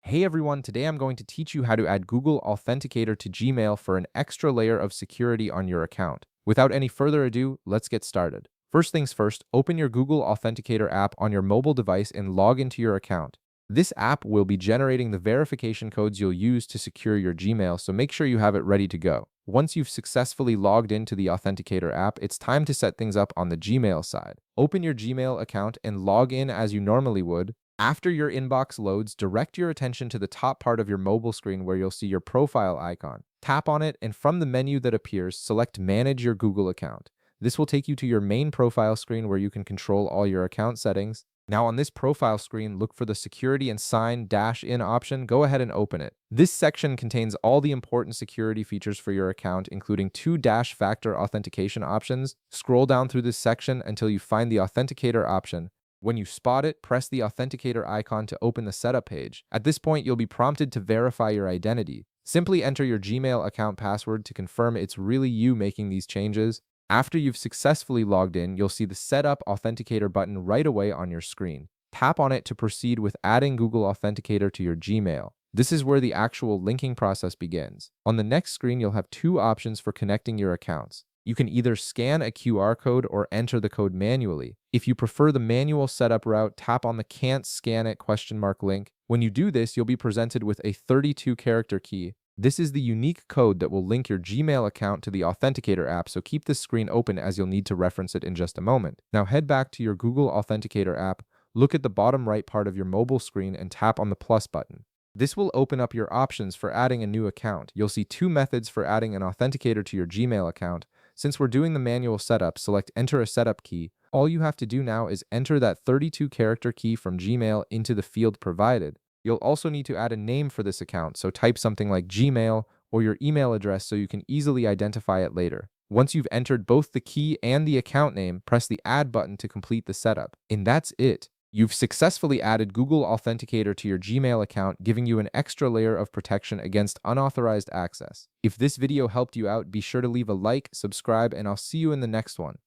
Hey everyone, today I'm going to teach you how to add Google Authenticator to Gmail for an extra layer of security on your account. Without any further ado, let's get started. First things first, open your Google Authenticator app on your mobile device and log into your account. This app will be generating the verification codes you'll use to secure your Gmail, so make sure you have it ready to go. Once you've successfully logged into the Authenticator app, it's time to set things up on the Gmail side. Open your Gmail account and log in as you normally would. After your inbox loads, direct your attention to the top part of your mobile screen where you'll see your profile icon. Tap on it, and from the menu that appears, select Manage your Google account. This will take you to your main profile screen where you can control all your account settings. Now on this profile screen, look for the Security and Sign-In option. Go ahead and open it. This section contains all the important security features for your account, including two factor authentication options. Scroll down through this section until you find the Authenticator option. When you spot it, press the Authenticator icon to open the setup page. At this point, you'll be prompted to verify your identity. Simply enter your Gmail account password to confirm it's really you making these changes. After you've successfully logged in, you'll see the Setup Authenticator button right away on your screen. Tap on it to proceed with adding Google Authenticator to your Gmail. This is where the actual linking process begins. On the next screen, you'll have two options for connecting your accounts. You can either scan a QR code or enter the code manually. If you prefer the manual setup route, tap on the Can't Scan It ? Link. When you do this, you'll be presented with a 32-character key. This is the unique code that will link your Gmail account to the Authenticator app, so keep this screen open as you'll need to reference it in just a moment. Now head back to your Google Authenticator app, look at the bottom right part of your mobile screen and tap on the plus button. This will open up your options for adding a new account. You'll see two methods for adding an authenticator to your Gmail account. Since we're doing the manual setup, select Enter a Setup Key. All you have to do now is enter that 32-character key from Gmail into the field provided. You'll also need to add a name for this account, so type something like Gmail or your email address so you can easily identify it later. Once you've entered both the key and the account name, press the Add button to complete the setup. And that's it. You've successfully added Google Authenticator to your Gmail account, giving you an extra layer of protection against unauthorized access. If this video helped you out, be sure to leave a like, subscribe, and I'll see you in the next one.